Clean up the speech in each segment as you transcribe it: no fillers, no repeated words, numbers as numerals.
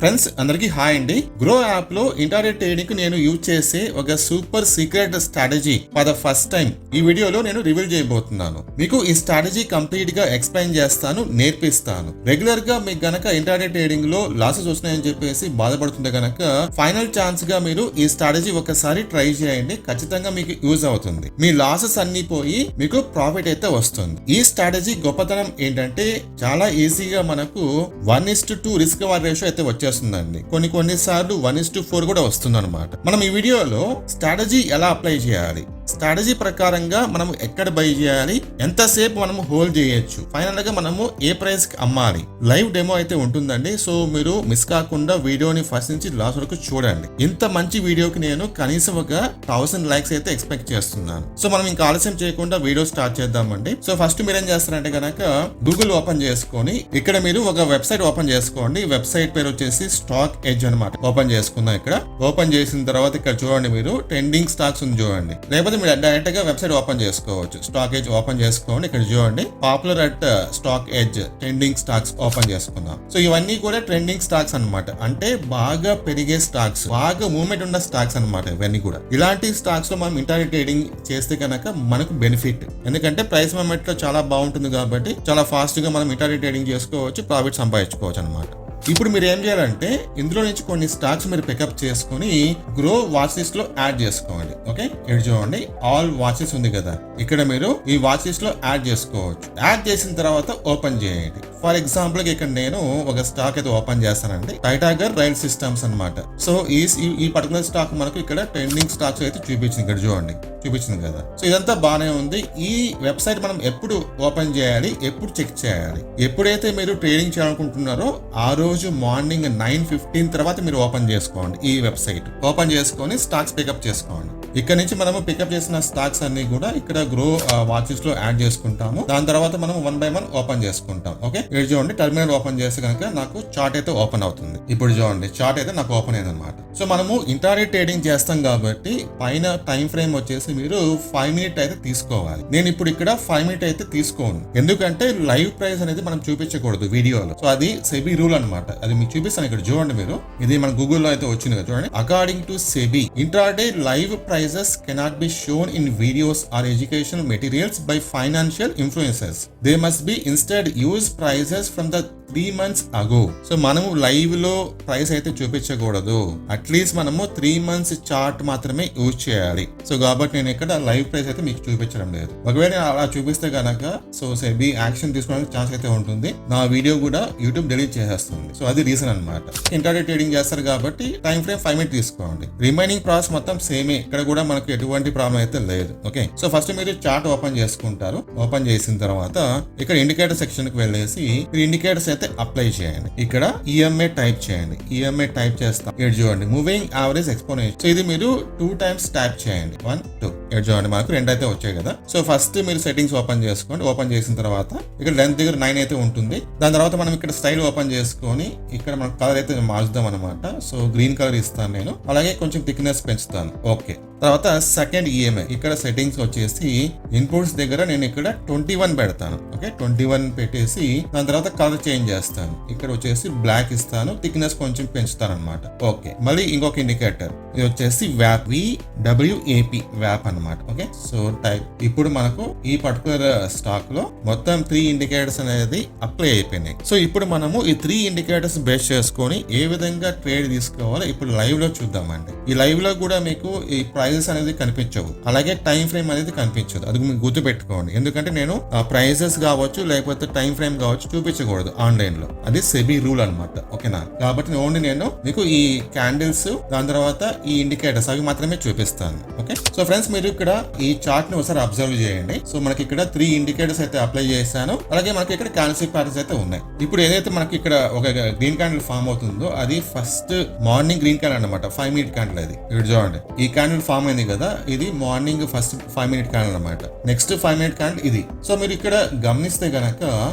Friends అందరికీ hi అండి. Grow app లో ఇంటర్డే ట్రేడింగ్ కు నేను యూజ్ చేసే ఒక super secret strategy for the first time ఈ వీడియోలో నేను రివీల్ చేయబోతున్నాను. మీకు ఈ స్ట్రాటజీ కంప్లీట్ గా ఎక్స్ప్లెయిన్ చేస్తాను, నేర్పిస్తాను. రెగ్యులర్ గా మీకు గనక ఇంటర్డే ట్రేడింగ్ లో లాసెస్ వస్తున్నాయని చెప్పేసి బాధపడుతుంటే గనక ఫైనల్ ఛాన్స్ గా మీరు ఈ స్ట్రాటజీ ఒకసారి ట్రై చేయండి. ఖచ్చితంగా మీకు యూజ్ అవుతుంది. మీ లాసెస్ అన్ని పోయి మీకు ప్రాఫిట్ అయితే వస్తుంది. ఈ స్ట్రాటజీ గొప్పతనం ఏంటంటే చాలా ఈజీగా మనకు 1:2 రిస్క్ కవర్ రేషియో అయితే వచ్చేస్తుందండి. కొన్ని సార్లు 1:4 కూడా వస్తుంది అనమాట. మనం ఈ వీడియోలో స్ట్రాటజీ ఎలా అప్లై చేయాలి, స్ట్రాటజీ ప్రకారంగా మనం ఎక్కడ బై చేయాలి, ఎంతసేపు మనము హోల్డ్ చేయొచ్చు, ఫైనల్ గా మనము ఏ ప్రైస్ కి అమ్మాలి, లైవ్ డెమో అయితే ఉంటుందండి. సో మీరు మిస్ కాకుండా వీడియోని ఫస్ట్ నుంచి లాస్ట్ వరకు చూడండి. ఇంత మంచి వీడియోకి నేను కనీసం ఒక 1000 లైక్స్ అయితే ఎక్స్పెక్ట్ చేస్తున్నాను. సో మనం ఇంకా ఆలస్యం చేయకుండా వీడియో స్టార్ట్ చేద్దామండి. సో ఫస్ట్ మీరు ఏం చేస్తారంటే కనుక గూగుల్ ఓపెన్ చేసుకొని ఇక్కడ మీరు ఒక వెబ్సైట్ ఓపెన్ చేసుకోండి. వెబ్సైట్ పేరు వచ్చేసి స్టాక్ ఎడ్జ్ అనమాట. ఓపెన్ చేసుకుందాం. ఇక్కడ ఓపెన్ చేసిన తర్వాత ఇక్కడ చూడండి, మీరు ట్రెండింగ్ స్టాక్స్ ఉంది చూడండి. లేకపోతే మీరు డైరెక్ట్ గా వెబ్సైట్ ఓపెన్ చేసుకోవచ్చు. స్టాక్ ఎడ్జ్ ఓపెన్ చేసుకోండి. ఇక్కడ చూడండి, popular at stock edge trending stocks open చేసుకుందాం. సో ఇవన్నీ కూడా ట్రెండింగ్ స్టాక్స్ అన్నమాట. అంటే బాగా పెరిగే స్టాక్స్, బాగా మూవ్మెంట్ ఉన్న స్టాక్స్ అన్నమాట. ఇవన్నీ కూడా ఇలాంటి స్టాక్స్ లో మనం ఇంటర్డే ట్రేడింగ్ చేస్తే కనుక మనకు బెనిఫిట్. ఎందుకంటే ప్రైస్ మూవ్మెంట్ లో చాలా బాగుంటుంది కాబట్టి చాలా ఫాస్ట్ గా మనం ఇంటర్డే ట్రేడింగ్ చేసుకోవచ్చు, ప్రాఫిట్ సంపాదించుకోవచ్చు అనమాట. ఇప్పుడు మీరు ఏం చేయాలంటే ఇందులో నుంచి కొన్ని స్టాక్స్ మీరు పికప్ చేసుకుని గ్రో వాచ్ లిస్ట్ లో యాడ్ చేసుకోండి. ఓకే, ఇక్కడ చూడండి ఆల్ వాచెస్ ఉంది కదా, ఇక్కడ మీరు ఈ వాచ్ లిస్ట్ లో యాడ్ చేసుకోవచ్చు. యాడ్ చేసిన తర్వాత ఓపెన్ చేయండి. ఫర్ ఎగ్జాంపుల్ ఇక్కడ నేను ఒక స్టాక్ అయితే ఓపెన్ చేస్తానండి, టైటాగర్ రైల్ సిస్టమ్స్ అన్నమాట. సో ఈ పర్టికులర్ స్టాక్ మనకు ఇక్కడ ట్రెండింగ్ స్టాక్స్ అయితే చూపించింది. ఇక్కడ చూడండి, చూపించింది కదా. సో ఇదంతా బాగానే ఉంది. ఈ వెబ్సైట్ మనం ఎప్పుడు ఓపెన్ చేయాలి, ఎప్పుడు చెక్ చేయాలి, ఎప్పుడైతే మీరు ట్రేడింగ్ చేయాలనుకుంటున్నారో ఆ రోజు మార్నింగ్ 9:15 తర్వాత మీరు ఓపెన్ చేసుకోండి. ఈ వెబ్సైట్ ఓపెన్ చేసుకొని స్టాక్స్ పికప్ చేసుకోండి. ఇక్కడ నుంచి మనము పికప్ చేసిన స్టాక్స్ అన్ని కూడా ఇక్కడ గ్రో వాచెస్ లో యాడ్ చేసుకుంటాము. దాని తర్వాత మనం 1 by 1 ఓపెన్ చేసుకుంటాం. ఓకే, ఇక్కడ చూడండి టెర్మినల్ ఓపెన్ చేస్తే కనుక నాకు చార్ట్ అయితే ఓపెన్ అవుతుంది. ఇప్పుడు చూడండి చార్ట్ అయితే నాకు ఓపెన్ అయింది అనమాట. సో మనము ఇంటర్డే ట్రేడింగ్ చేస్తాం కాబట్టి పైన టైం ఫ్రేమ్ వచ్చేసి మీరు 5 minutes అయితే తీసుకోవాలి. నేను ఇప్పుడు ఇక్కడ 5 minutes అయితే తీసుకోను, ఎందుకంటే లైవ్ ప్రైస్ అనేది మనం చూపించకూడదు వీడియోలో. సో అది సెబీ రూల్ అనమాట. అది మీకు చూపిస్తాను. ఇక్కడ చూడండి, మీరు ఇది మన గూగుల్లో అయితే వచ్చింది కదా, చూడండి. According to SEBI, intraday live prices cannot be shown in videos or educational materials by financial influencers. They must be instead use prices from the 3 months ago. So మనము లైవ్ లో ప్రైస్ అయితే చూపించకూడదు. అట్లీస్ట్ మనము 3 months chart మాత్రమే use చేయాలి. So కాబట్టి నేను ఇక్కడ లైవ్ ప్రైస్ అయితే మీకు చూపించడం లేదు. ఒకవేళ అలా చూపిస్తే కనుక సో సెబీ యాక్షన్ తీసుకోవడానికి ఛాన్స్ అయితే ఉంటుంది. నా వీడియో కూడా యూట్యూబ్ డిలీట్ చేసేస్తుంది. సో అది రీజన్ అనమాట. ఇంటర్డే ట్రేడింగ్ చేస్తారు కాబట్టి టైం ఫ్రేమ్ 5 minutes తీసుకోండి. రిమైనింగ్ ప్రాసెస్ మొత్తం సేమే. ఇక్కడ కూడా మనకు ఎటువంటి ప్రాబ్లం అయితే లేదు. ఓకే, సో ఫస్ట్ మీరు చార్ట్ ఓపెన్ చేసుకుంటారు. ఓపెన్ చేసిన తర్వాత ఇక్కడ ఇండికేటర్ సెక్షన్ కి వెళ్ళేసి ఇండికేటర్స్ అయితే అప్లై చేయండి. ఇక్కడ ఈఎంఏ టైప్ చేయండి. ఈఎంఏ టైప్ చేస్తాం. ఇక్కడ చూడండి మూవింగ్ యావరేజ్ ఎక్స్పోనెన్షియల్. సో ఇది మీరు 2 times ట్యాప్ చేయండి. 1 2. ఇక్కడ చూడండి మనకు 2 అయితే వచ్చాయి కదా. సో ఫస్ట్ మీరు సెట్టింగ్స్ ఓపెన్ చేసుకోండి. ఓపెన్ చేసిన తర్వాత ఇక్కడ లెంత్ దగ్గర 9 అయితే ఉంటుంది. దాని తర్వాత మనం ఇక్కడ స్టైల్ ఓపెన్ చేసుకొని ఇక్కడ మన కలర్ అయితే మార్చుదాం అనమాట. సో గ్రీన్ కలర్ ఇస్తాను నేను, అలాగే కొంచెం థిక్నెస్ పెంచుతాను. ఓకే, తర్వాత సెకండ్ ఈఎంఐ ఇక్కడ సెట్టింగ్స్ వచ్చేసి ఇన్పుట్స్ దగ్గర నేను ఇక్కడ 21 పెడతాను. ఓకే, 21 పెట్టేసి దాని తర్వాత కలర్ చేంజ్ చేస్తాను. ఇక్కడ వచ్చేసి బ్లాక్ ఇస్తాను, థిక్నెస్ కొంచెం పెంచుతాను అనమాట. ఓకే, మళ్ళీ ఇంకొక ఇండికేటర్ ఇది వచ్చేసి వ్యాప్, WAP వ్యాప్ అనమాట. ఓకే, సో టైప్ ఇప్పుడు మనకు ఈ పర్టికులర్ స్టాక్ లో మొత్తం 3 ఇండికేటర్స్ అనేది అప్లై అయిపోయినాయి. సో ఇప్పుడు మనము ఈ 3 ఇండికేటర్స్ బేస్ చేసుకొని ఏ విధంగా ట్రేడ్ తీసుకోవాలో ఇప్పుడు లైవ్ లో చూద్దామండి. ఈ లైవ్ లో కూడా మీకు ఈ ప్రైజెస్ అనేది కనిపించవు, అలాగే టైం ఫ్రేమ్ అనేది కనిపించదు. అది మీకు గుర్తు పెట్టుకోండి. ఎందుకంటే నేను ప్రైజెస్ కావచ్చు లేకపోతే టైం ఫ్రేమ్ కావచ్చు చూపించకూడదు ఆన్లైన్ లో. అది సెబీ రూల్ అనమాట. ఓకేనా, కాబట్టి ఓన్లీ నేను మీకు ఈ క్యాండిల్స్ దాని తర్వాత ఈ ఇండికేటర్స్ అవి మాత్రమే చూపిస్తాను. ఓకే, సో ఫ్రెండ్స్ మీరు ఇక్కడ ఈ చార్ట్ ని ఒకసారి అబ్జర్వ్ చేయండి. సో మనకి ఇక్కడ 3 ఇండికేటర్స్ అయితే అప్లై చేశాను, అలాగే మనకి ఇక్కడ క్యాండిల్ ప్యాటర్న్స్ అయితే ఉన్నాయి. ఇప్పుడు ఏదైతే మనకి ఇక్కడ ఒక గ్రీన్ క్యాండిల్ ఫామ్ అవుతుందో అది ఫస్ట్ మార్నింగ్ గ్రీన్ క్యాండిల్ అనమాట. 5 minute క్యాండిల్ అది. ఇక్కడ చూడండి ఈ క్యాండిల్ ఫామ్ అయింది కదా, ఇది మార్నింగ్ ఫస్ట్ 5 minute క్యాండిల్ అనమాట. నెక్స్ట్ 5 minute క్యాండిల్ ఇది. సో మీరు ఇక్కడ గమనిస్తే గనక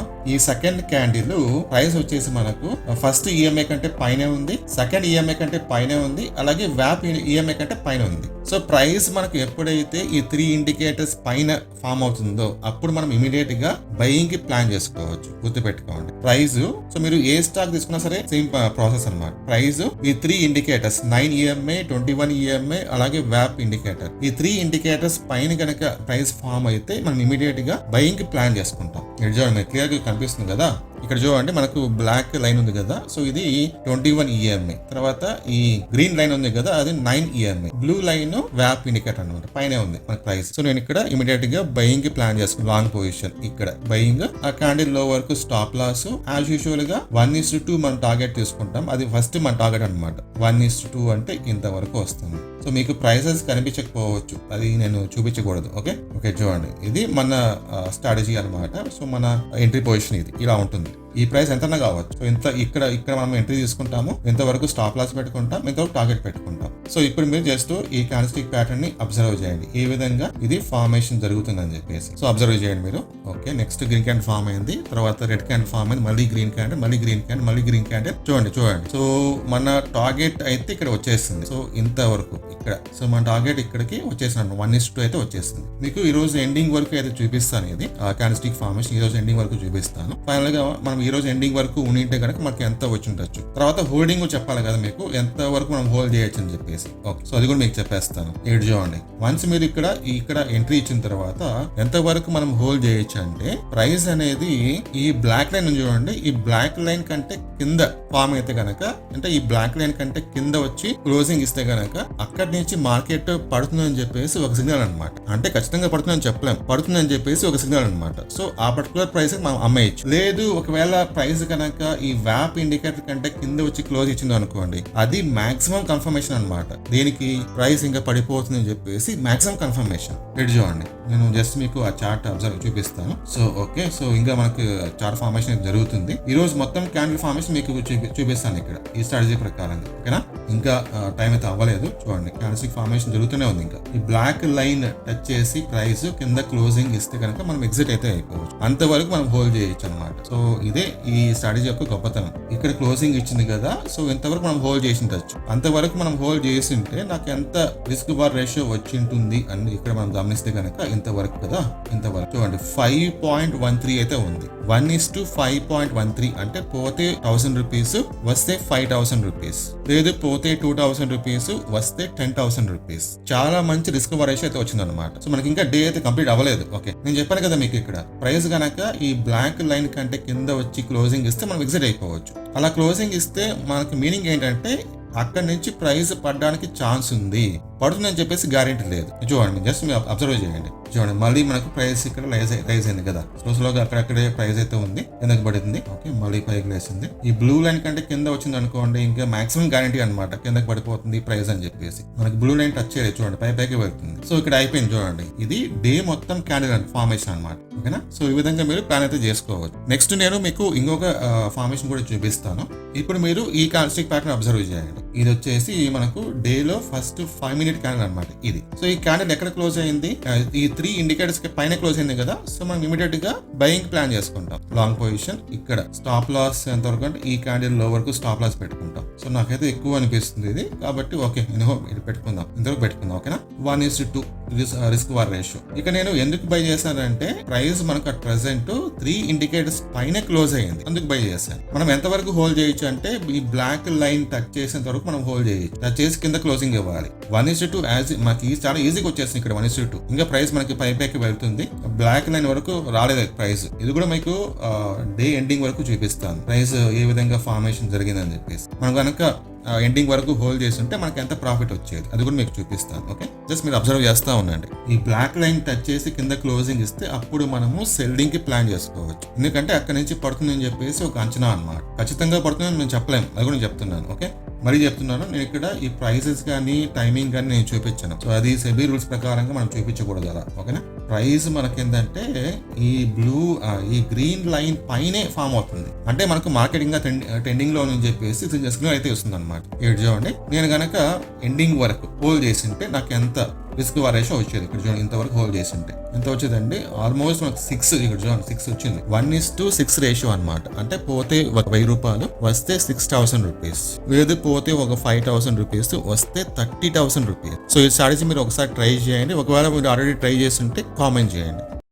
ఈ సెకండ్ క్యాండిల్ ప్రైస్ వచ్చేసి మనకు ఫస్ట్ ఈఎంఐ కంటే పైనే ఉంది, సెకండ్ ఈఎంఐ కంటే పైనే ఉంది, అలాగే వ్యాప్ ఈఎంఐ కంటే పైన ఉంది. సో ప్రైస్ మనకు ఎప్పుడైతే ఈ 3 ఇండికేటర్స్ పైన ఫామ్ అవుతుందో అప్పుడు మనం ఇమీడియట్ గా బయింగ్ కి ప్లాన్ చేసుకోవచ్చు. గుర్తుపెట్టుకోండి ప్రైస్. సో మీరు ఏ స్టాక్ తీసుకున్నా సరే సేమ్ ప్రాసెస్ అన్నమాట. ప్రైస్, ఈ 3 ఇండికేటర్స్ 9 EMA, 21 EMA, అలాగే వ్యాప్ ఇండికేటర్, ఈ 3 ఇండికేటర్స్ పైన కనుక ప్రైస్ ఫామ్ అయితే మనం ఇమీడియట్ గా బయింగ్ కి ప్లాన్ చేసుకుంటాం. ఇక్కడ చూడండి క్లియర్ గా కనిపిస్తుంది కదా. ఇక్కడ చూడండి మనకు బ్లాక్ లైన్ ఉంది కదా, సో ఇది 21 EMA. తర్వాత ఈ గ్రీన్ లైన్ ఉంది కదా, అది 9 EMA. బ్లూ లైన్ వ్యాప్ ఇండికేటర్ అనమాట, పైన ఉంది మన ప్రైస్. సో నేను ఇక్కడ ఇమీడియట్ గా బయింగ్ కి ప్లాన్ చేసుకున్నాను. లాంగ్ పొజిషన్ ఇక్కడ బయింగ్, ఆ క్యాండిల్ లో వరకు స్టాప్ లాస్. యాజ్ యూజువల్ గా 1:2 మనం టార్గెట్ తీసుకుంటాం. అది ఫస్ట్ మన టార్గెట్ అనమాట. 1:2 అంటే ఇంతవరకు వస్తుంది. సో మీకు ప్రైసెస్ కనిపించకపోవచ్చు, అది నేను చూపించకూడదు. ఓకే చూడండి ఇది మన స్ట్రాటజీ అనమాట. సో మన ఎంట్రీ పొజిషన్ ఇది ఇలా ఉంటుంది. ఈ ప్రైస్ ఎంతన్నా కావచ్చు. సో ఇక్కడ మనం ఎంట్రీ తీసుకుంటాము, ఎంతవరకు స్టాప్ లాస్ పెట్టుకుంటాం, ఎంతవరకు టార్గెట్ పెట్టుకుంటాం. సో ఇప్పుడు మీరు జస్ట్ ఈ క్యాండిల్స్టిక్ ప్యాటర్న్ ని అబ్జర్వ్ చేయండి, ఏ విధంగా ఇది ఫార్మేషన్ జరుగుతుందని చెప్పేసి. సో అబ్జర్వ్ చేయండి మీరు. Okay next green candle form అయింది, తర్వాత రెడ్ క్యాండిల్ ఫామ్ అయింది, మళ్ళీ గ్రీన్ క్యాండిల్, మళ్ళీ గ్రీన్ క్యాండిల్, మళ్ళీ గ్రీన్ క్యాండిల్. చూడండి. సో మన టార్గెట్ అయితే ఇక్కడ వచ్చేస్తుంది. సో ఇంతవరకు ఇక్కడ, సో మన టార్గెట్ ఇక్కడికి వచ్చేసినాను. 1:2 అయితే వచ్చేస్తుంది. మీకు ఈ రోజు ఎండింగ్ వరకు అయితే చూపిస్తాను. ఇది క్యాండిల్స్టిక్ ఫార్మేషన్ ఈ రోజు ఎండింగ్ వరకు చూపిస్తాను. ఫైనల్ గా మనం ఈ రోజు ఎండింగ్ వరకు ఉంటే కనుక మనకి ఎంత వచ్చి ఉండొచ్చు. తర్వాత హోల్డింగ్ చెప్పాలి కదా మీకు, ఎంత వరకు మనం హోల్డ్ చేయొచ్చు అని చెప్పేసి. ఓకే సో అది కూడా మీకు చెప్పేస్తాను. ఇక్కడ చూడండి, వన్స్ మీరు ఇక్కడ ఎంట్రీ ఇచ్చిన తర్వాత ఎంత వరకు మనం హోల్డ్ చేయొచ్చు అంటే, ప్రైస్ అనేది ఈ బ్లాక్ లైన్ చూడండి, ఈ బ్లాక్ లైన్ కంటే కింద ఫామ్ అయితే కనుక, అంటే ఈ బ్లాక్ లైన్ కంటే కింద వచ్చి క్లోజింగ్ ఇస్తే కనుక అక్కడి నుంచి మార్కెట్ పడుతుందని చెప్పేసి ఒక సిగ్నల్ అనమాట. అంటే ఖచ్చితంగా పడుతుందని చెప్పలేం, పడుతుందని చెప్పేసి ఒక సిగ్నల్ అనమాట. సో ఆ పర్టికులర్ ప్రైస్ మనం అమ్మేయచ్చు. లేదు ఒకవేళ ప్రైస్ కనుక ఈ వ్యాప్ ఇండికేటర్ కంటే కింద వచ్చి క్లోజ్ ఇచ్చింది అనుకోండి, అది మాక్సిమం కన్ఫర్మేషన్ అనమాట. దీనికి ప్రైస్ ఇంకా పడిపోతుంది అని చెప్పేసి మాక్సిమం కన్ఫర్మేషన్. రెడీ చూడండి, నేను జస్ట్ మీకు ఆ చార్ట్ అబ్జర్వ్ చూపిస్తాను. సో ఓకే సో ఇంకా మనకు చార్ట్ ఫార్మేషన్ జరుగుతుంది. ఈ రోజు మొత్తం క్యాండిల్ ఫార్మేషన్ మీకు చూపిస్తాను ఇక్కడ ఈ స్ట్రాటజీ ప్రకారంగా. ఓకేనా, ఇంకా టైం అయితే అవ్వలేదు. చూడండి క్యాండిల్స్టిక్ ఫార్మేషన్ జరుగుతూనే ఉంది. ఇంకా ఈ బ్లాక్ లైన్ టచ్ చేసి ప్రైస్ కింద క్లోజింగ్ ఇస్తే కనుక మనం ఎగ్జిట్ అయితే అయిపోవచ్చు. అంతవరకు మనం హోల్డ్ చేయొచ్చు అనమాట. సో ఇదే ఈ స్ట్రాటజీ యొక్క గొప్పతనం. ఇక్కడ క్లోజింగ్ ఇచ్చింది కదా, సో ఇంతవరకు మనం హోల్డ్ చేసి ఉండొచ్చు. అంతవరకు మనం హోల్డ్ చేసి ఉంటే నాకు ఎంత రిస్క్ బార్ రేషియో వచ్చి ఉంటుంది అని ఇక్కడ మనం గమనిస్తే కనుక ఇంతవరకు కదా, ఇంతవరకు చూడండి 5.13 అయితే ఉంది. 1:5.13 అంటే పోతే 1000 రూపీస్, వస్తే 5000 రూపీస్, లేదు పోతే 2000 రూపీస్, వస్తే 10,000 రూపీస్. చాలా మంచి రిస్క్ బార్ రేషియో అయితే వచ్చింది అనమాట. సో మనకి ఇంకా డే అయితే కంప్లీట్ అవ్వలేదు. ఓకే నేను చెప్పాను కదా మీకు, ఇక్కడ ప్రైస్ గనక ఈ బ్లాక్ లైన్ కంటే కింద వచ్చి క్లోజింగ్ ఇస్తే మనం ఎగ్జిట్ అయిపోవచ్చు. అలా క్లోజింగ్ ఇస్తే మనకి మీనింగ్ ఏంటంటే అక్కడి నుంచి ప్రైస్ పడడానికి ఛాన్స్ ఉంది, పడుతుందని చెప్పేసి గ్యారెంటీ లేదు. చూడండి జస్ట్ మీరు అబ్జర్వ్ చేయండి. చూడండి మళ్ళీ మనకు ప్రైస్ ఇక్కడ రైజ్ అయింది కదా, స్లోగా అక్కడక్కడే ప్రైస్ అయితే ఉంది, కిందకి పడుతుంది. ఓకే మళ్ళీ పైకి లేసింది. ఈ బ్లూ లైన్ కంటే కింద వచ్చింది అనుకోండి, ఇంకా మాక్సిమం గ్యారెంటీ అనమాట కిందకి పడిపోతుంది ప్రైస్ అని చెప్పేసి. మనకి బ్లూ లైన్ టచ్ చేయలేదు, చూడండి పైకి వెళ్తుంది. సో ఇక్కడ అయిపోయింది చూడండి, ఇది డే మొత్తం క్యాండిల్ ఫార్మేషన్ అనమాట. ఓకేనా, సో ఈ విధంగా మీరు ప్లాన్ అయితే చేసుకోవచ్చు. నెక్స్ట్ నేను మీకు ఇంకొక ఫార్మేషన్ కూడా చూపిస్తాను. ఇప్పుడు మీరు ఈ క్యాండిల్స్టిక్ ప్యాటర్న్ అబ్జర్వ్ చేయండి. ఇది వచ్చేసి మనకు డే లో ఫస్ట్ 5 మినిట్ క్యాండిల్ అనమాట ఇది. సో ఈ క్యాండిల్ ఎక్కడ క్లోజ్ అయింది, ఈ 3 ఇండికేటర్స్ పైన క్లోజ్ అయింది కదా. సో మనం ఇమీడియట్ గా బయింగ్ ప్లాన్ చేసుకుంటాం. లాంగ్ పొజిషన్ ఇక్కడ స్టాప్ లాస్ ఎంతవరకు అంటే ఈ క్యాండిల్ లో వరకు స్టాప్ లాస్ పెట్టుకుంటాం. సో నాకైతే ఎక్కువ అనిపిస్తుంది ఇది, కాబట్టి ఓకే ఇది పెట్టుకుందాం, ఇంతవరకు పెట్టుకుందాం. ఓకేనా, 1:2 రిస్క్ బార్ రేషియో. ఇక నేను ఎందుకు బై చేశానంటే, ప్రైస్ మనకు అట్ ప్రెసెంట్ 3 ఇండికేటర్స్ పైన క్లోజ్ అయ్యింది, అందుకు బై చేశాను. మనం ఎంతవరకు హోల్డ్ చేయొచ్చు అంటే, ఈ బ్లాక్ లైన్ టచ్ చేసేంత వరకు మనం హోల్డ్ చేయొచ్చు. టచ్ చేసి కింద క్లోజింగ్ ఇవ్వాలి. 1:2 మనకి చాలా ఈజీగా వచ్చేసింది ఇక్కడ 1:2. ఇంకా ప్రైస్ మనకి పైకి వెళ్తుంది. బ్లాక్ లైన్ వరకు రాలేదు ప్రైస్. ఇది కూడా మీకు డే ఎండింగ్ వరకు చూపిస్తాను, ప్రైస్ ఏ విధంగా ఫార్మేషన్ జరిగిందని చెప్పేసి. మనం కనుక ఎండింగ్ వరకు హోల్డ్ చేస్తుంటే మనకి ఎంత ప్రాఫిట్ వచ్చేది అది కూడా మీకు చూపిస్తాను. ఓకే జస్ట్ మీరు అబ్జర్వ్ చేస్తూ ఉండండి. ఈ బ్లాక్ లైన్ టచ్ చేసి కింద క్లోజింగ్ ఇస్తే అప్పుడు మనము సెల్లింగ్ కి ప్లాన్ చేసుకోవచ్చు. ఎందుకంటే అక్కడ నుంచి పడుతుందని చెప్పేసి ఒక అంచనా అన్నమాట. ఖచ్చితంగా పడుతుందని మేము చెప్పలేము, అది కూడా చెప్తున్నాను. ఓకే మరీ చెప్తున్నాను, నేను ఇక్కడ ఈ ప్రైసెస్ కానీ టైమింగ్ కానీ నేను చూపించాను. సో అది సెబీ రూల్స్ ప్రకారంగా మనం చూపించకూడదు అలా. ఓకేనా, ప్రైస్ మనకి ఏంటంటే ఈ గ్రీన్ లైన్ పైనే ఫామ్ అవుతుంది, అంటే మనకు మార్కెటింగ్ ట్రెండింగ్ లో అని చెప్పేసి సిగ్నల్ అయితే వస్తుంది అనమాట. చూడండి నేను గనక ఎండింగ్ వరకు హోల్డ్ చేసి ఉంటే నాకు ఎంత రిస్క్ బార్ రేషియో వచ్చేది. ఇక్కడ చూడండి ఇంతవరకు హోల్డ్ చేసి ఉంటే ఎంత వచ్చేదండి, ఆల్మోస్ట్ మనకు 6. ఇక్కడ చూడండి 6 వచ్చింది. 1:6 రేషియో అనమాట. అంటే పోతే ఒక 1000 రూపాయలు, వస్తే 6000 రూపీస్, లేదు పోతే ఒక 5000 రూపీస్, వస్తే 30,000 రూపీస్. సో ఈ స్ట్రాటజీ మీరు ఒకసారి ట్రై చేయండి. ఒకవేళ మీరు ఆల్రెడీ ట్రై చేస్తుంటే కామెంట్ చేయండి.